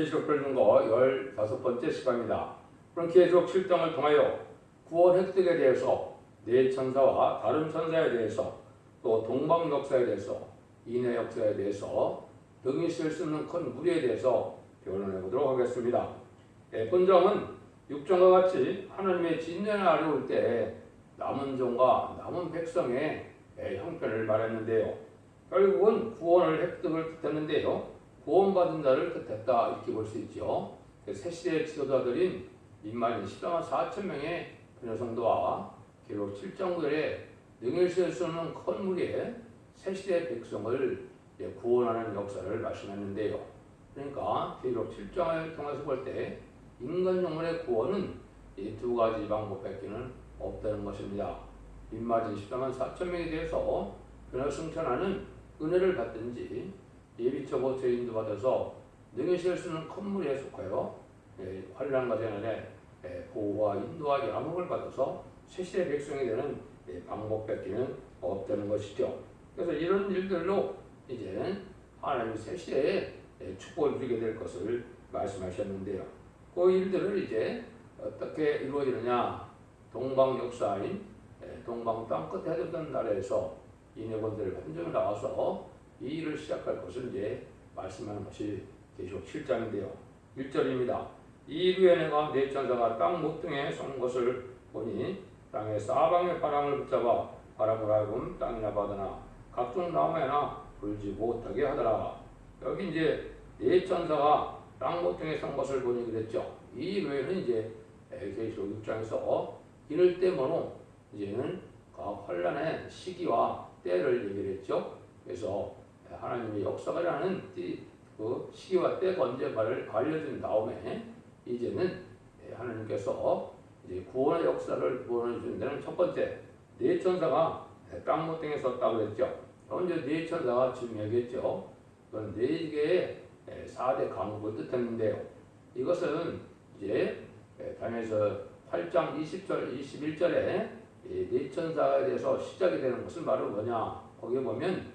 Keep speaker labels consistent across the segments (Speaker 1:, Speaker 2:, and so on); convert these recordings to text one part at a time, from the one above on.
Speaker 1: 계시록 별능거 15번째 시간입니다. 그럼 계시록 7장을 통하여 구원 획득에 대해서 네 천사와 다른 천사에 대해서 또 동방 역사에 대해서 인해 역사에 대해서 등이 쓸 수 있는 큰 무리에 대해서 변론해 보도록 하겠습니다. 본章은 6장과 같이 하나님의 진노를 아래올 때 남은 종과 남은 백성의 형편을 말했는데요. 결국은 구원을 획득을 뜻했는데요. 구원받은 자를 뜻했다 이렇게 볼 수 있죠. 새 시대의 지도자들인 민만인 14만 4천 명의 변호 성도와 기록 7장 9절에 능히 쓸 수 있는 큰 무리의 새 시대의 백성을 구원하는 역사를 말씀했는데요. 그러니까 기록 7장을 통해서 볼 때 인간 영혼의 구원은 이 두 가지 방법밖에는 없다는 것입니다. 민만인 14만 4천 명에 대해서 변호 승천하는 은혜를 받든지 예비처 보초에 인도받아서 능히 쓸 수 있는 큰 무리에 속하여 환난 과정에 보호와 인도와 양육을 받아서 새시대 백성이 되는 방법밖에는 없다는 것이죠. 그래서 이런 일들로 이제 하나님 새시대에 축복을 누리게 될 것을 말씀하셨는데요. 그 일들을 이제 어떻게 이루어지느냐? 동방 역사인 동방 땅끝에 해뒀던 나라에서 인해권들을 받은 점에 나와서 이 일을 시작할 것을 이제 말씀하는 것이 계시록 7장인데요. 1절입니다. 이 이후에 내가 네 천사가 땅 모퉁이에 선 것을 보니 땅의 사방의 바람을 붙잡아 바람을 하여금 땅이나 바다나 각종 나무에나 불지 못하게 하더라. 여기 이제 네 천사가 땅 모퉁이에 선 것을 보니 그랬죠. 이 이후에는 이제 계시록 6장에서 이럴 때모로 이제는 환란의 시기와 때를 얘기를 했죠. 그래서 하나님의 역사가라는 그 시기와 때가 언제 말을 알려준 다음에 이제는 하나님께서 이제 구원의 역사를 보여주는 데는 첫 번째 네 천사가 땅 모퉁이에 섰다고 그랬죠. 먼저 네 천사가 지금 얘기했죠. 그건 네 개의 4대 강국을 뜻했는데요. 이것은 이제 다니엘서 8장 20절 21절에 네 천사에 대해서 시작이 되는 것은 바로 뭐냐? 거기에 보면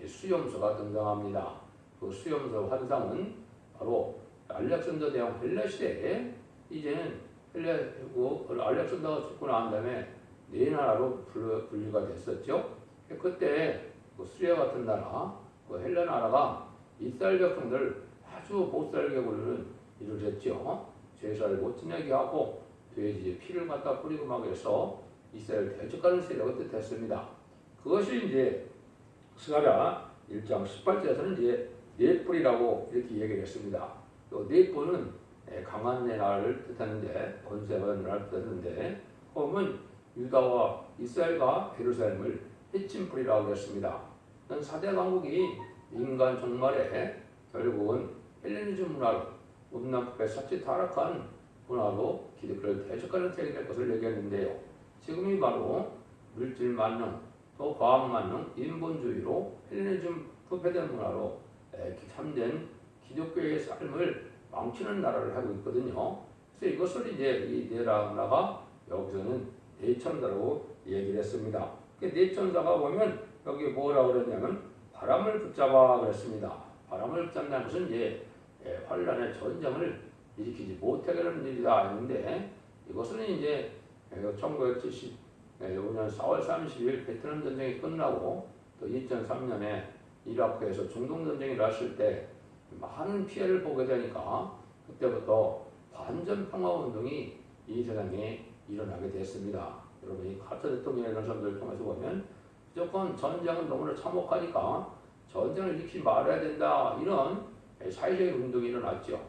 Speaker 1: 수염소가 등장합니다. 그 수염소 환상은 바로 알렉산더 대왕 헬라 시대에 이제는 알렉산더가 죽고 난 다음에 네 나라로 분류가 됐었죠. 그때 그 수리아 같은 나라, 그 헬라 나라가 이스라엘 백성들 아주 못살게 굴리는 일을 했죠. 제사를 못 지내게 하고 돼지 피를 갖다 뿌리고 막 해서 이스라엘 대적하는 세력을 뜻했습니다. 그것이 이제 스가랴 1장 18절에서는 이제 넷불이라고 이렇게 얘기를 했습니다. 또 넷불은 강한 나라를 뜻하는데 권세가 나라를 뜻하는데 보면 유다와 이스라엘과 예루살렘을 해친 뿌리라고 했습니다. 4대 강국이 인간 종말에 결국은 헬레니즘 문화로 음남북의 사치 타락한 문화로 기독교를 대적하는 세력이 될 것을 얘기했는데요. 지금이 바로 물질 만능 또 과학 만능 인본주의로 헬레니즘 부패된 문화로 참된 기독교의 삶을 망치는 나라를 하고 있거든요. 그래서 이것을 이제 이 네 나라가 여기서는 네 천사라고 얘기를 했습니다. 네 천사가 보면 여기 뭐라고 그랬냐면 바람을 붙잡아 그랬습니다. 바람을 붙잡는 것은 이제 환란의 전쟁을 일으키지 못하게 하는 일이다 했는데 이것은 이제 1975년 4월 30일 베트남 전쟁이 끝나고 또 2003년에 이라크에서 중동 전쟁이 일어났을 때 많은 피해를 보게 되니까 그때부터 반전 평화 운동이 이 세상에 일어나게 됐습니다. 여러분이 카터 대통령의 이런 사람들을 통해서 보면 무조건 전쟁은 너무나 참혹하니까 전쟁을 일으키지 말아야 된다 이런 사회적인 운동이 일어났죠.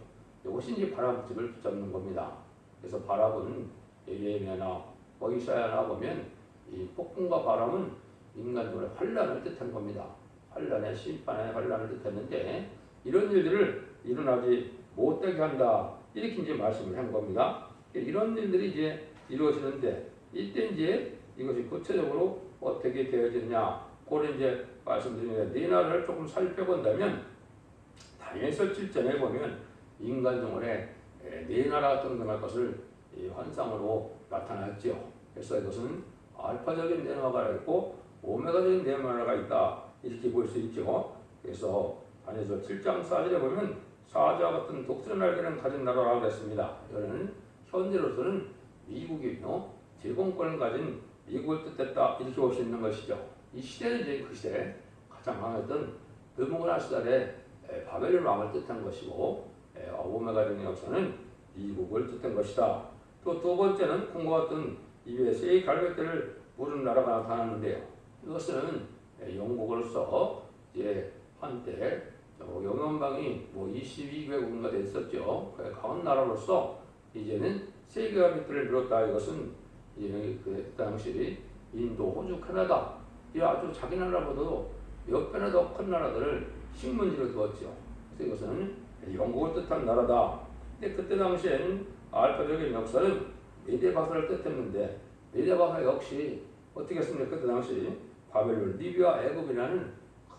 Speaker 1: 이것이 이제 바람집을 붙잡는 겁니다. 그래서 바람은 예레미야나 이사야나 보면 이 폭풍과 바람은 인간들의 환란을 뜻한 겁니다. 환란의 심판의 환란을 뜻했는데 이런 일들을 일어나지 못하게 한다 이렇게 이제 말씀을 한 겁니다. 이런 일들이 이제 이루어지는데 이때 이제 이것이 구체적으로 어떻게 되어지느냐 그걸 이제 말씀드리는데 네 나라를 조금 살펴본다면 다니엘서 7장에 보면 인간 정원에 네 나라가 등장할 것을 이 환상으로 나타났죠. 그래서 이것은 알파적인 네 나라가 있고 오메가적인 네 나라가 있다 이렇게 볼 수 있죠. 그래서 다니엘서 7장 4절에 보면 사자와 같은 독특한 날개를 가진 나라라고 했습니다. 이거는 현재로서는 미국이며 제공권을 가진 미국을 뜻했다 이렇게 볼 수 있는 것이죠. 이 시대는 이제 그 시대 가장 강했던 느부갓네살의 바벨론 왕을 뜻한 것이고 오메가적인 역사는 미국을 뜻한 것이다. 또 두 번째는 콩과 같은 입에 새 갈배뼈를 물은 나라가 나타나는데요. 이것은 영국으로서 이제 한때 영연방이 22개국인가 됐었죠. 강한 나라로서 이제는 세 갈배뼈를 물었다. 이것은 이제 그 당시 인도, 호주, 캐나다 이 아주 자기 나라보다도 몇 배나 더 큰 나라들을 식문지로 두었죠. 그래서 이것은 영국을 뜻한 나라다. 근데 그때 당시에는 알파적인 역사는 메데바사를 뜻했는데 메데바사 역시 어떻게 했습니까? 그때 당시 바벨론, 리비아, 애굽이라는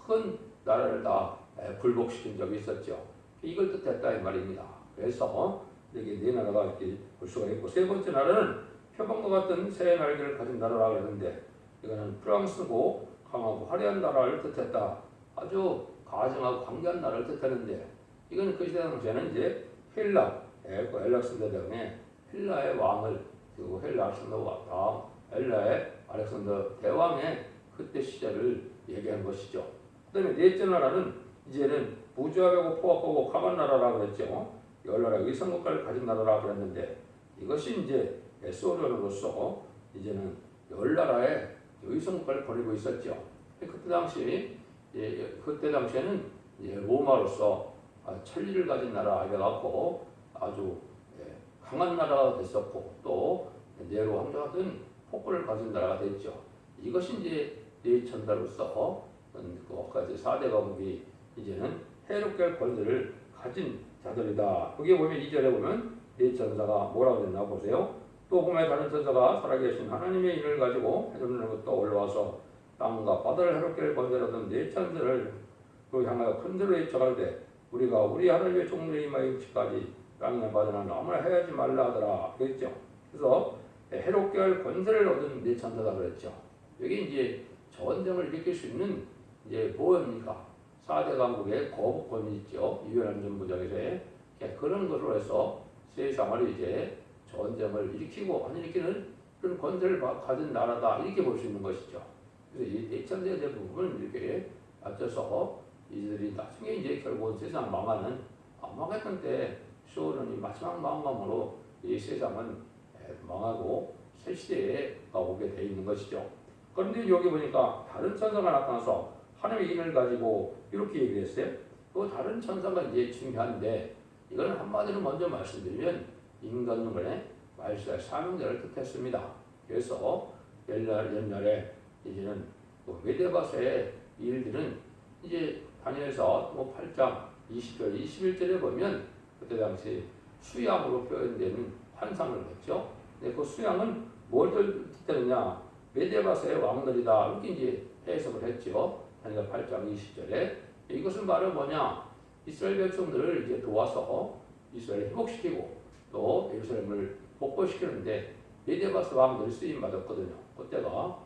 Speaker 1: 큰 나라를 다 굴복시킨 적이 있었죠. 이걸 뜻했다 이 말입니다. 그래서 이렇게 네 나라가 이렇게 볼 수가 있고 세 번째 나라는 표범과 같은 새 날개를 가진 나라라고 했는데 이거는 프랑스고 강하고 화려한 나라를 뜻했다. 아주 가증하고 광대한 나라를 뜻했는데 이건 그 시대 당시에는 이제 헬라, 엘렉산더 대왕의 헬라의 왕을 그리고 헬라 알렉산더 다음 헬라의 알렉산더 대왕의 그때 시절을 얘기한 것이죠. 그다음에 넷째 나라는 이제는 부주하고 포악하고 강한 나라라고 그랬죠. 열나라 의성국가를 가진 나라라고 그랬는데 이것이 이제 소련으로서 이제는 열나라의 의성국가를 벌이고 있었죠. 그때 당시에는 이제 로마로서 천리를 가진 나라 되어갖고 아주 강한 나라가 됐었고 또 네로 황제 같은 폭군을 가진 나라가 됐죠. 이것이 이제 네천사로서 아까 이제 4대 강국이 이제는 해롭게 할 권세를 가진 자들이다. 거기에 보면 2절에 보면 네천사가 뭐라고 됐나 보세요. 또 보면 다른 천사가 살아계신 하나님의 인을 가지고 해놓는 것도 올라와서 땅과 바다를 해롭게 할 권세를 얻은 네천사를 향하여 큰 소리로 외쳐가되 우리가 우리 하나님의 종들의 임하기까지 땅에 바다는 아무나 해하지 말라 하더라 그랬죠. 그래서 해롭게 할 권세를 얻은 네천사다 그랬죠. 여기 이제 전쟁을 일으킬 수 있는 이제 뭐입니까? 4대 강국의 거부권이 있죠. 유엔안 전부장에서의 그런 것으로 해서 세상을 이제 전쟁을 일으키고 안 일으키는 그런 권세를 가진 나라다 이렇게 볼 수 있는 것이죠. 그래서 이 네천사의 대부분은 이렇게 앞서서 이들이 나중에 이제 결국은 세상 망하는 망했던 때 소련이 마지막 망함으로 이 세상은 망하고 새 시대가 오게 돼 있는 것이죠. 그런데 여기 보니까 다른 천사가 나타나서 하나님의 인을 가지고 이렇게 얘기했어요. 또 다른 천사가 이제 중요한데 이건 한마디로 먼저 말씀드리면 인간의 말세의 사명자를 뜻했습니다. 그래서 옛날에 이제는 메데바사의 일들은 이제 다니엘서 8장 20절 21절에 보면 그때 당시 수양으로 표현되는 환상을 했죠. 근데 그 수양은 뭘 뜻하느냐? 메데바사의 왕들이다 이렇게 이제 해석을 했죠. 다니엘 8장 20절에 이것은 바로 뭐냐? 이스라엘 백성들을 이제 도와서 이스라엘을 회복시키고 또 예루살렘을 복권시키는데 메데바사 왕들이 쓰임 받았거든요. 그때가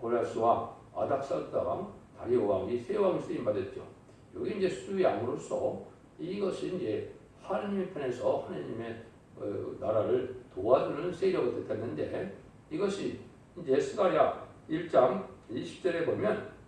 Speaker 1: 고레스 왕, 아닥사르다 왕, 다리오 왕 이 세 왕이 쓰임 받았죠. 여기 이제 수양으로서 이것이 이제 하나님의 편에서 하나님의 나라를 도와주는 세력을 뜻했는데 이것이 이제 스가랴 1장 20절에 보면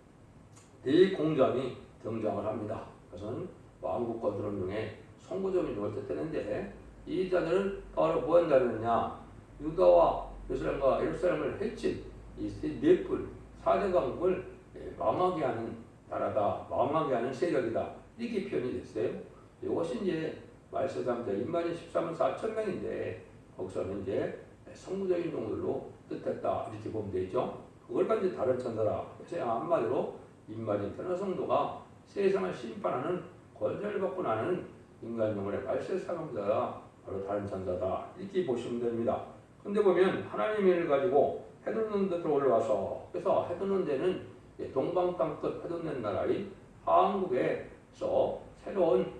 Speaker 1: 대공장이 등장을 합니다. 그것은 왕국 건설 중에 선구적인 걸 뜻했는데 이 자들은 바로 무슨 자들이냐? 유다와 예루살렘을 해친 이 넷불 4대 강국을 망하게 하는 나라다, 망하게 하는 세력이다 이렇게 표현이 됐어요. 이것이 이제 말세상자 인만이 13만 4천 명인데 거기서는 이제 성부적인 용도로 뜻했다 이렇게 보면 되죠. 그걸 가지고 다른 천사라. 그래서 한마디로 인간이 태어난 성도가 세상을 심판하는 권세를 받고 나는 인간 영혼의 말세 사명자가 바로 다른 천사다 이렇게 보시면 됩니다. 근데 보면 하나님의 일을 가지고 해돋는 데로 올라와서 그래서 해돋는 데는 동방 땅끝 해돋는 나라인 한국에서 새로운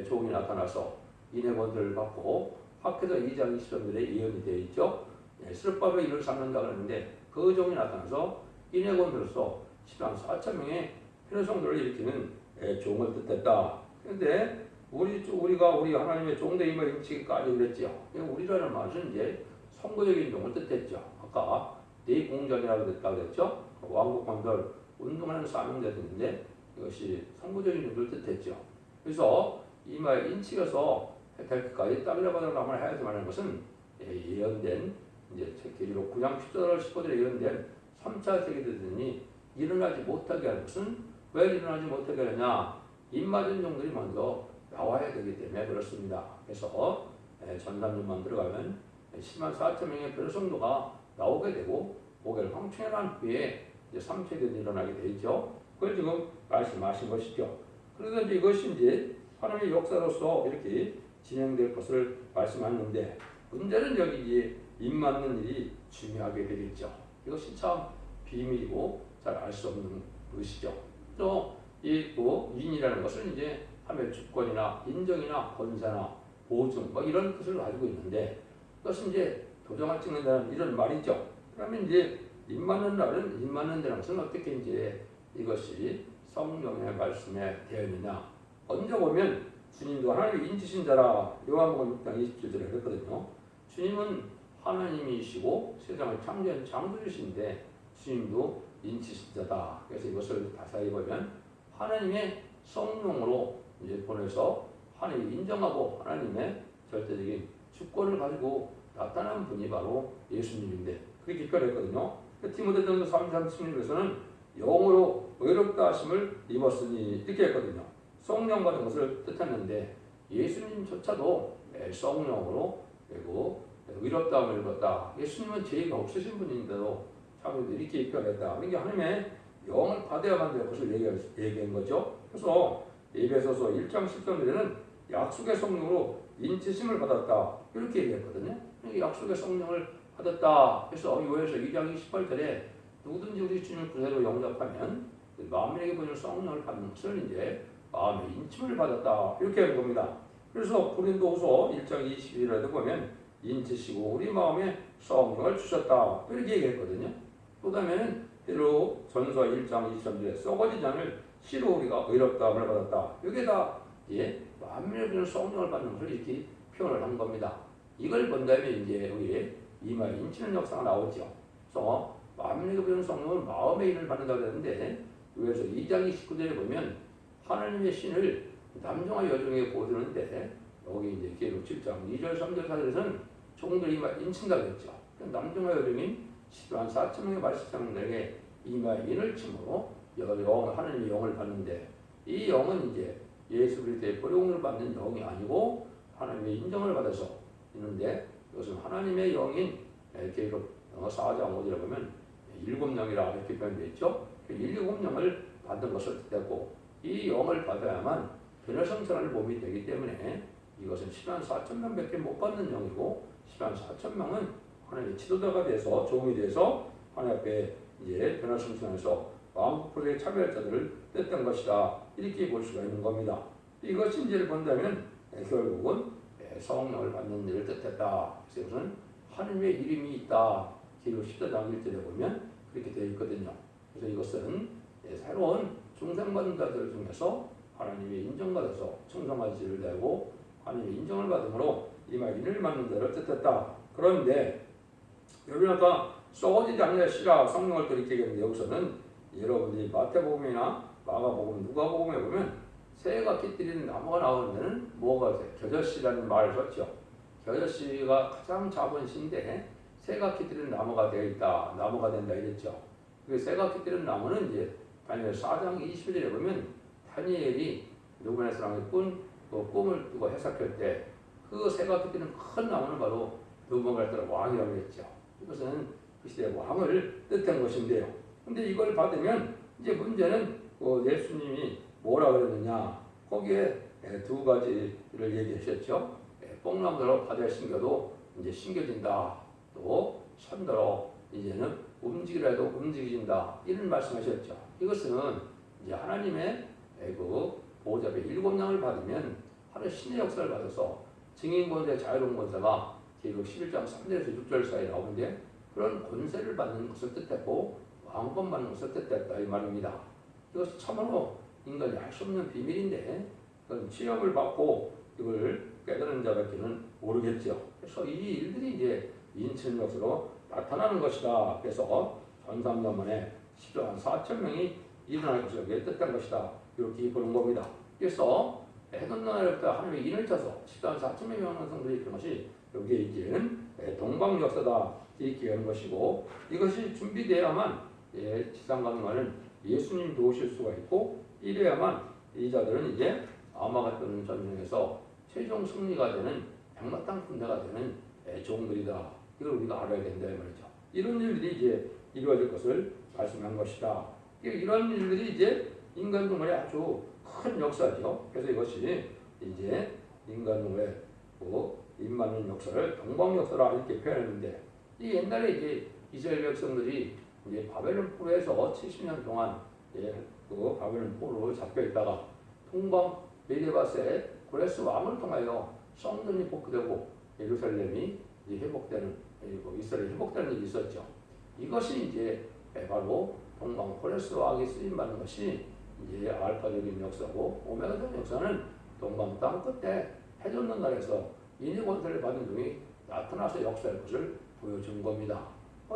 Speaker 1: 종이 나타나서 인해권들을 받고 학회서 2장 20절에 예언이 되어 있죠. 스룹바벨의 일을 삼는다고 하는데 그 종이 나타나서 인해권들로서 14만 4천 명의 회로성들을 일으키는 종을 뜻했다. 그런데 우리 하나님의 종되임을 인치기까지 그랬죠. 우리라는 말은 이제 선거적인 종을 뜻했죠. 아까 대공전이라고 그랬죠. 왕국왕들 운동하는 사명자들인데 이것이 선거적인 종을 뜻했죠. 그래서 이 말 인치여서 될 것까지 땅이라고 말을 해야지만 것은 예언된 이제 계시록 9장 10절 15절에 예언된 3차 세계대전이 일어나지 못하게 할 것은 왜 일어나지 못하게 하느냐? 입맞은 종들이 먼저 나와야 되기 때문에 그렇습니다. 그래서 전단전만 들어가면 10만 4천 명의 별성도가 나오게 되고 목을 황충해난 후에 이제 3세대전이 일어나게 되죠. 그걸 지금 말씀하신 것이죠. 그래서 이제 이것이 이제 하나님의 역사로서 이렇게 진행될 것을 말씀하는데 문제는 여기 이제 입맞는 일이 중요하게 되겠죠. 이것이 참 비밀이고 잘 알 수 없는 것이죠. 또 이 인이라는 것은 이제 하면 주권이나 인정이나 권세나 보증 뭐 이런 뜻을 가지고 있는데 그것은 이제 도장을 찍는다는 이런 말이죠. 그러면 이제 입맞는 날은 입맞는 데는 것은 어떻게 이제 이것이 성령의 말씀에 되어 있느냐? 먼저 보면 주님도 하나님의 인치신 자라 요한복음 6장 27절에 그랬거든요. 주님은 하나님이시고 세상을 창조한 창조주신데 주님도 인치신 자다. 그래서 이것을 자세히 보면 하나님의 성령으로 이제 보내서 하나님이 인정하고 하나님의 절대적인 주권을 가지고 나타난 분이 바로 예수님인데 그게 기표했거든요. 디모데전서 3장 16절에서는 영으로 의롭다 하심을 입었으니 이렇게 했거든요. 성령 받은 것을 뜻했는데 예수님조차도 성령으로 그리고 의롭다함을 입었다. 예수님은 죄가 없으신 분인데도 참 이렇게 표현했다. 그러니까 하나님의 영을 받아야만 될 것을 얘기한 거죠. 그래서 에베소서 1장 10절에는 약속의 성령으로 인치심을 받았다. 이렇게 얘기했거든요. 약속의 성령을 받았다. 그래서 요에서 2장 28절에 누구든지 우리 주님을 구세로 영접하면 마음에게 보이는 성령을 받는 것을 이제 마음의 인침을 받았다. 이렇게 하는 겁니다. 그래서 고린도후서 1장 21절에도 보면 인치시고 우리 마음에 성령을 주셨다. 이렇게 얘기했거든요. 또 다음에는 때로 전서 1장 23절에 썩어지지 않을 씨로 우리가 의롭다함을 받았다. 이게 다 마음에 보이는 성령을 받는 것을 이렇게 표현을 한 겁니다. 이걸 본다면 이제 여기에 이마에 인치는 역사가 나오죠. 그래서 마음에 보이는 성령은 마음의 인을 받는다고 했는데 여기서 2장 29절에 보면 하나님의 신을 남종과 여종에게 보여주는데 여기 이제 계시록 7장 2절 3절 4절에서는 종들이 이마 인친다고 했죠. 남종과 여종인 10만 4천 명의 말씀장들에게 이마에 인을 침으로 하나님의 영을 받는데 이 영은 이제 예수 그리스도의 보용을 받는 영이 아니고 하나님의 인정을 받아서 있는데 이것은 하나님의 영인 계시록 4장 5절에 보면 7영이라 이렇게 표현되어 있죠. 7영을 받은 것을 뜻했고 이 영을 받아야만 변화성찰할 몸이 되기 때문에 이것은 10만 4천 명밖에 못 받는 영이고 10만 4천 명은 하나님의 지도자가 돼서 종이 돼서 하나님 앞에 이제 변화성찰해서 왕국의 차별자들을 뜻한 것이다. 이렇게 볼 수가 있는 겁니다. 이것이 이제 본다면 결국은 성령을 받는 일을 뜻했다. 그래서 이것은 하나님의 이름이 있다. 기록 14장 1절에 보면 그렇게 되어 있거든요. 그래서 이것은 새로운 중생받는 자들 중에서 하나님의 인정받아서 충성한 지를 내고 하나님의 인정을 받음으로 이말 인을 받는 자를 뜻했다. 그런데 여러분 아까 썩어지지 않는 씨라 성령을 또 이렇게 얘기했는데 여기서는 여러분들이 마태복음이나 마가복음, 누가복음에 보면 새가 깃들이는 나무가 나오는 데는 뭐가 돼요? 겨자씨라는 말을 썼죠. 겨자씨가 가장 작은 씨인데 새가 깃들이는 나무가 되어 있다. 나무가 된다 이랬죠. 그 새가 깃들이는 나무는 이제 다니엘 4장 21절에 보면 다니엘이 느부갓네살왕의 꿈을 두고 해석할 때 그 새가 깃들이는 큰 나무는 바로 느부갓네살 왕이라고 했죠. 이것은 그 시대의 왕을 뜻한 것인데요. 근데 이걸 받으면 이제 문제는 예수님이 뭐라 그랬느냐. 거기에 두 가지를 얘기하셨죠. 뽕나무대로 바다에 심겨도 이제 심겨진다. 또 산대로 이제는 움직이라도 움직여진다. 이런 말씀하셨죠. 이것은 이제 하나님의 그 보호자의 7냥을 받으면 하루 신의 역사를 받아서 증인 권세, 자유로운 권세가 계시록 11장 3절에서 6절 사이에 나오는데 그런 권세를 받는 것을 뜻했고 왕권 받는 것을 뜻했다 이 말입니다. 이것이 참으로 인간이 알 수 없는 비밀인데 그런 취업을 받고 이걸 깨달은 자밖에는 모르겠죠. 그래서 이 일들이 이제 인천 역사로 나타나는 것이다. 그래서 전삼남원에 10만 4천 명이 일어날 것을 뜻한 것이다. 이렇게 보는 겁니다. 그래서 해둔 나라로부터 하나님의 인을 쳐서 10만 4천 명이 오는 성들이 있는 것이 여기에 이제는 동방 역사다 이렇게 하는 것이고, 이것이 준비되어야만 지상 가능하는 예수님도 오실 수가 있고, 이래야만 이 자들은 이제 아마겟돈 전쟁에서 최종 승리가 되는 백마땅 군대가 되는 종들이다. 이걸 우리가 알아야 된다 말이죠. 이런 일들이 이제 이루어질 것을 말씀한 것이다. 이런 일들이 이제 인간 동물의 아주 큰 역사죠. 그래서 이것이 이제 인간 동물의 임마는 역사를 동방 역사라 이렇게 표현했는데, 이 옛날에 이제 이스라엘 백성들이 이제 바벨론 포로에서 70년 동안 그 바벨론 포로로 잡혀 있다가 동방 메데바스의 고레스 왕을 통하여 성전이 복구되고 예루살렘이 이제 회복되는, 이스라엘이 회복되는 일이 있었죠. 이것이 이제 바로 동방 고레스 왕이 쓰임 받는 것이 이제 알파적인 역사고, 오메가적인 역사는 동방 땅 끝에 해줬는 날에서 인의 권세를 받은 종이 나타나서 역사할 것을 보여준 겁니다.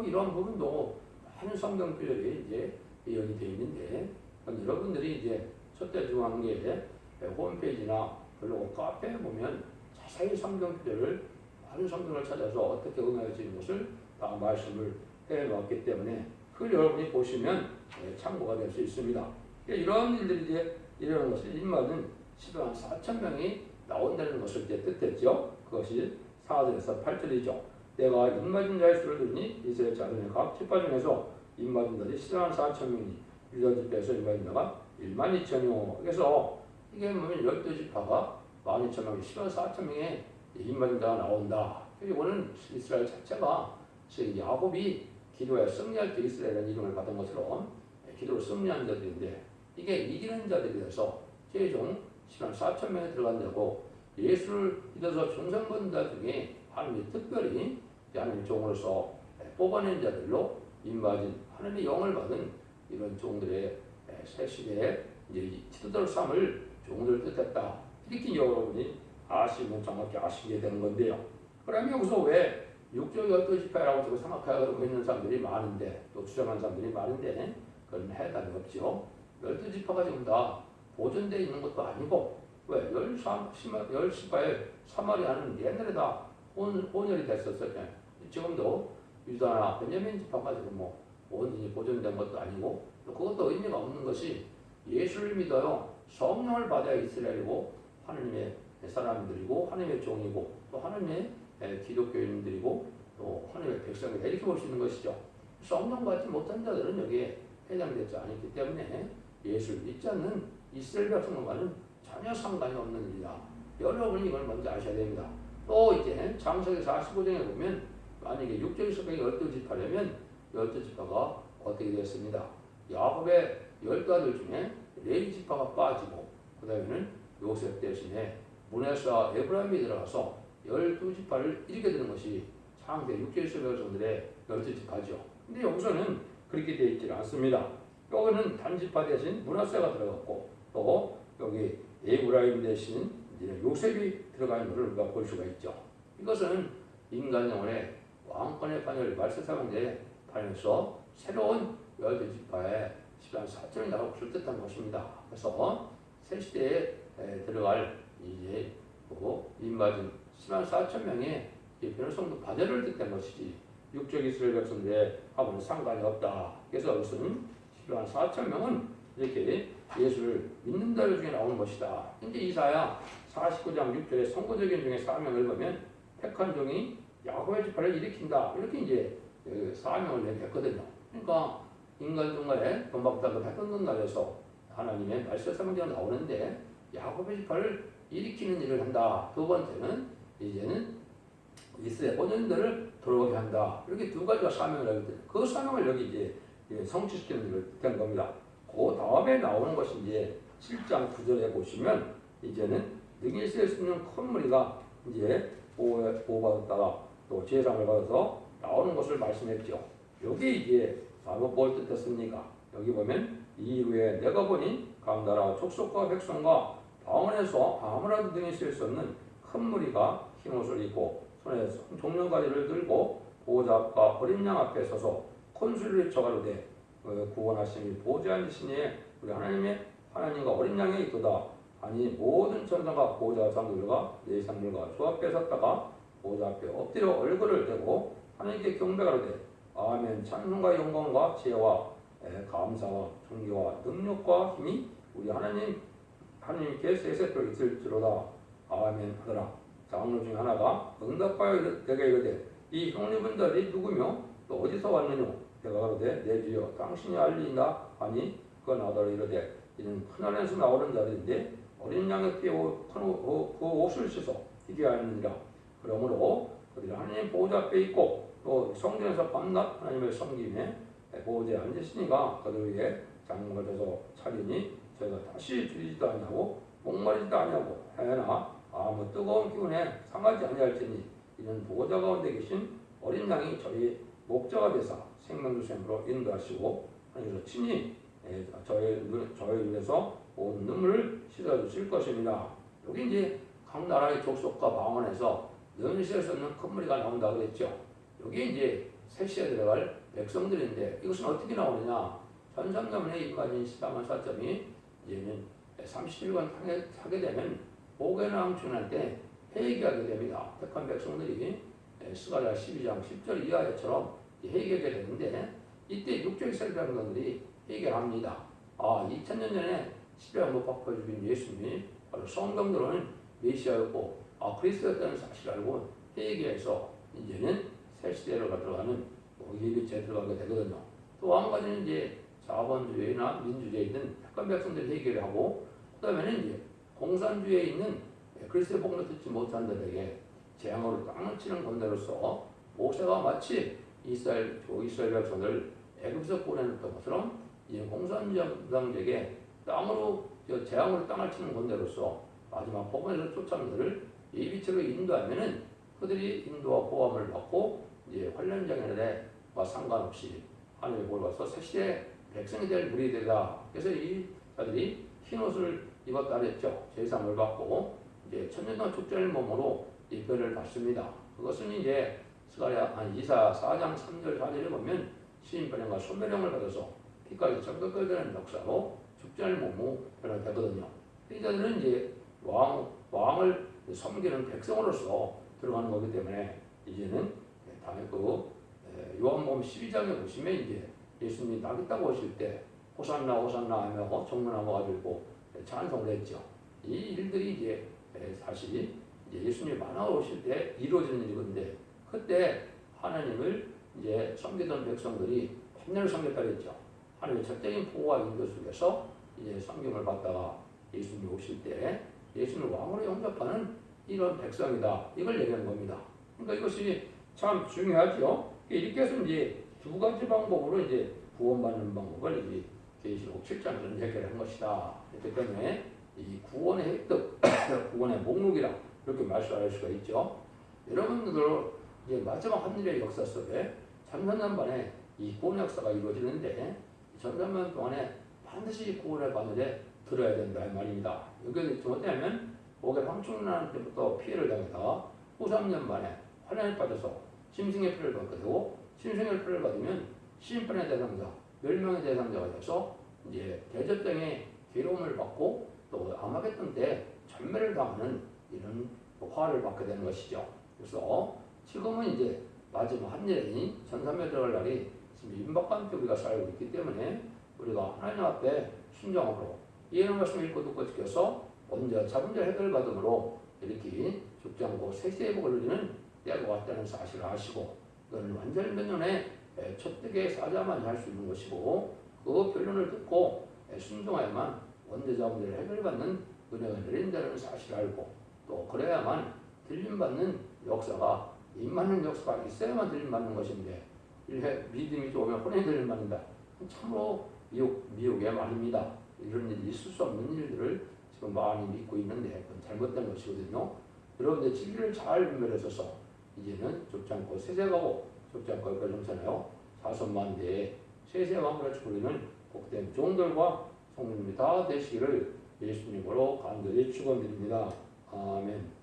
Speaker 1: 이런 부분도 많은 성경 구절이 이제 예언이 되어 있는데, 여러분들이 이제 첫대중앙교회 홈페이지나 블로그 카페에 보면 자세히 성경 구절을 많은 성경을 찾아서 어떻게 응하여지는 것을 다 말씀을 해놓았기 때문에 그걸 여러분이 보시면 참고가 될 수 있습니다. 이런 일들이 이제 일어나는 것을 인마는 10만 4천 명이 나온다는 것을 이제 뜻했죠. 그것이 4절에서 8절이죠. 내가 인맞은 자의 수를 들으니 이스라엘 자손의 각 지파 중에서 인맞은 자들이 10만 4천 명이니 유다 지파에서 인맞은 자가 1만 2천이요. 그래서 이게 보면 12지파가 12,000명이 10만 4천 명의 인맞은 자가 나온다. 이거는 이스라엘 자체가 야곱이 기도에 승리할 때 이스라엘이라는 이름을 받은 것처럼 기도로 승리한 자들인데, 이게 이기는 자들이 돼서 최종 10만 4천 명에 들어간다고, 예수를 믿어서 중생 받은 자 중에 하나님이 특별히 하나님 종으로서 뽑아낸 자들로 인맞은 하나님의 영을 받은 이런 종들의 새 시대에 이제 지도자로 삼을 종들을 뜻했다. 이렇게 여러분이 아시면 정확히 아시게 되는 건데요. 그러면 여기서 왜 육조 12지파라고 생각하고 있는 사람들이 많은데, 또 주장하는 사람들이 많은데 그건 해당이 없죠. 12지파가 지금 다 보존되어 있는 것도 아니고, 왜? 10지파에 사마리아는 옛날에 다 혼혈이 됐었어요. 지금도 유다나 베냐민 지파가 지금 온전히 보존된 것도 아니고, 또 그것도 의미가 없는 것이 예수를 믿어요. 성령을 받아야 이스라엘이고 하나님의 사람들이고 하나님의 종이고 또 하나님의 기독교인들이고 또 하나님의 백성이다, 이렇게 볼 수 있는 것이죠. 성령 받지 못한 자들은 여기에 해당되지 않기 때문에 예수를 믿지 않는 이스라엘 백성과는 전혀 상관이 없는 일이다. 여러분이 이걸 먼저 아셔야 됩니다. 또 이제 창세기 45장에 보면 만약에 육적인 성경이 12지파라면 12지파가 어떻게 되었습니다. 야곱의 12아들 중에 레위 지파가 빠지고, 그 다음에는 요셉 대신에 문에서 에브라임이 들어가서 12지파를 이루게 되는 것이 창세 육적인 성경들의 12지파죠. 근데 여기서는 그렇게 되어 있지 않습니다. 여기는 단지파 대신 문하세가 들어갔고, 또 여기 에브라임 대신 요셉이 들어가는 것을 우리가 볼 수가 있죠. 이것은 인간 영혼의 왕권의 반열을 말세사명제에 반해서 새로운 12지파의 10만 4천이 나올 것을 뜻한 것입니다. 그래서 새 시대에 들어갈 이제 인맞은 10만 4천 명의 변호성도 반열을 뜻한 것이지 육적 이스라엘 백성들의 하고는 상관이 없다. 그래서 이것은 10만 4천 명은 이렇게 예수를 믿는 자들 중에 나오는 것이다. 이제 이사야 49장 6절에 선고적인 중에 사명을 보면 택한 종이 야곱의 지파를 일으킨다, 이렇게 이제 사명을 냈거든요. 그러니까 인간 중간에 돈박다도 해놓는 날에서 하나님의 말씀 사명제가 나오는데 야곱의 지파를 일으키는 일을 한다. 두 번째는 이제는 이스라엘 본연들을 돌아오게 한다. 이렇게 두 가지가 사명을 하기 때문에 그 사명을 여기 이제 성취시키는 일을 된 겁니다. 그 다음에 나오는 것이 이제 7장 9절에 보시면 이제는 능히 있을 수 있는 큰 무리가 이제 보호받았다가 또 제상을 받아서 나오는 것을 말씀했죠. 여기 이제 바로 뭘 뜻했습니까? 여기 보면 이후에 내가 보니 각 나라 족속과 백성과 방언에서 아무라도 등에 실 수 없는 큰 무리가 흰 옷을 입고 손에 종려가지를 들고 보호자 앞과 어린 양 앞에 서서 콘술을 외쳐 가로되 구원하심이 보좌에 앉으시니 우리 하나님과 어린 양에 있도다. 아니 모든 천사가 보호자 장들과 네 장들과 주 앞에 섰다가 보호자 앞에 엎드려 얼굴을 대고 하나님께 경배하로되 아멘. 찬송과 영광과 지혜와 감사와 존귀와 능력과 힘이 우리 하나님께 세세토록 있을지로다. 아멘 하더라. 장로 중 하나가 응답하여 내게 이르되 이 형제분들이 누구며 또 어디서 왔느냐. 내가 가로되 내 주여 당신이 알리이다 하니 그가 나더러 이르되 이는 큰하늘에서 나오는 자들인데 어린 양의 피에 그 옷을 씻어 희게 하느니라. 그러므로 그들이 하나님 보호자 앞에 있고 또 성전에서 밤낮 하나님을 섬기며 보호자에 앉으시니가 그들 위에 장막을 져서 차리니 저희가 다시 줄이지도 아니하고 목마르지도 아니하고 해나 아무 뜨거운 기운에 상하지 아니할지니 이는 보호자 가운데 계신 어린 양이 저희 목자가 되사 생명주sem으로 인도하시고 하나님께서 친히 저희 눈에서 온 눈물을 씻어주실 것입니다. 여기 이제 각 나라의 족속과 방언에서 눈을 수 없는 큰 무리가 나온다 그랬죠. 여기 이제 세시에 들어갈 백성들인데 이것은 어떻게 나오느냐. 전삼년에 입가진 시다만 사점이 이제는 30일간 하게 되면 목에랑 중할 때 회개하게 됩니다. 택한 백성들이 스가랴 12장 10절 이하에처럼 회개하게 되는데 이때 육적 이스라엘 백성들이 회개합니다. 2000년 전에 십자가 못 박혀 죽인 예수님이 바로 성경들은 메시아였고 그리스도였다는 사실을 알고 회개해서 이제는 새 시대로 들어가는 예비체에 들어가게 되거든요. 또 한 가지는 이제 자본주의나 민주주의든 택한 백성들이 회개를 하고 그다음에는 이제 공산주의에 있는 그리스도의 복음을 듣지 못한 자들에게 재앙으로 땅을 치는 권대로서 모세가 마치 이스라엘 백성을 애굽에서 보내놓던 것처럼 이 공산주의자에게 재앙으로 땅을 치는 권대로서 마지막 복음에서 쫓아온 자를 예비체로 인도하면은 그들이 인도와 보함을 받고 이제 환란장애와 상관없이 하나님의 복을 받아서 새시대 백성이 될 무리 되다. 그래서 이 자들이 흰 옷을 입었다 그랬죠. 제사함을 받고 이제 천년동안 축제를 몸으로 이 별을 받습니다. 그것은 이제 스가랴 이사 4장 3절 4절에 보면 시인변형과 소멸형을 받아서 피까지 적극을 되는 역사로 축제를 몸으로 변화되거든요. 이 자들은 이제 왕을 섬기는 백성으로서 들어가는 거기 때문에 이제는 다음에 요한복음 12장에 보시면 이제 예수님이 낙이 따고 오실 때 호산나 호산나 하며 정문하고 가지고 찬송을 했죠. 이 일들이 이제 사실 이제 예수님이 만나러 오실 때 이루어지는 일인데 그때 하나님을 이제 섬기던 백성들이 참여를 섬겼다 그랬죠. 하나님의 절대적인 보호와 인도 속에서 이제 섬김을 받다가 예수님이 오실 때 예수님을 왕으로 영접하는 이런 백성이다. 이걸 얘기하는 겁니다. 그러니까 이것이 참 중요하죠. 이렇게 해서 이제 두 가지 방법으로 이제 구원받는 방법을 이 계시록 7장에서 해결한 것이다. 그렇기 때문에 이 구원의 획득, 구원의 목록이라 이렇게 말씀할 수가 있죠. 여러분들 이제 마지막 한일의 역사 속에 3000년 만에 이 구원 역사가 이루어지는데 3000년 동안에 반드시 구원을 받는데 들어야 된다 이 말입니다. 여기 어떠냐면 목에 황충난 때부터 피해를 당하다가 후 3년 만에 환란에 빠져서 짐승의 피를 받게 되고 짐승의 피를 받으면 심판의 대상자, 멸망의 대상자가 돼서 이제 대접장의 괴로움을 받고 또 아마겟돈 때 전멸을 당하는 이런 화를 받게 되는 것이죠. 그래서 지금은 이제 마지막 한일인 전삼에 들어갈 날이 지금 임박한 때 우리가 살고 있기 때문에 우리가 하나님 앞에 순종으로 이해의 말씀을 읽고 듣고 지켜서 언제 자문제 해결받음으로 이렇게 죽지 않고 세세의 복을 누리는 때가 왔다는 사실을 아시고 이거는 완전 변론의 첫 득의 사자만 할 수 있는 것이고 그 변론을 듣고 순종해야만 원죄 자문제를 해결받는 은혜가 내린다는 사실을 알고 또 그래야만 들림받는 역사가 임하는 역사가 있어야만 들림받는 것인데 믿음이 좋으면 혼에 들림받는다. 참으로 미혹의 말입니다. 이런 일이 있을 수 없는 일들을 지금 많이 믿고 있는데 그건 잘못된 것이거든요. 여러분들 진리를 잘 분별해서서 이제는 죽지 않고 세세가고 죽지 않고 여기까지 정잖아요. 자손만대에 세세 왕국을 추구리는 복된 종들과 성님이 다 되시기를 예수님으로 간절히 축원드립니다. 아멘.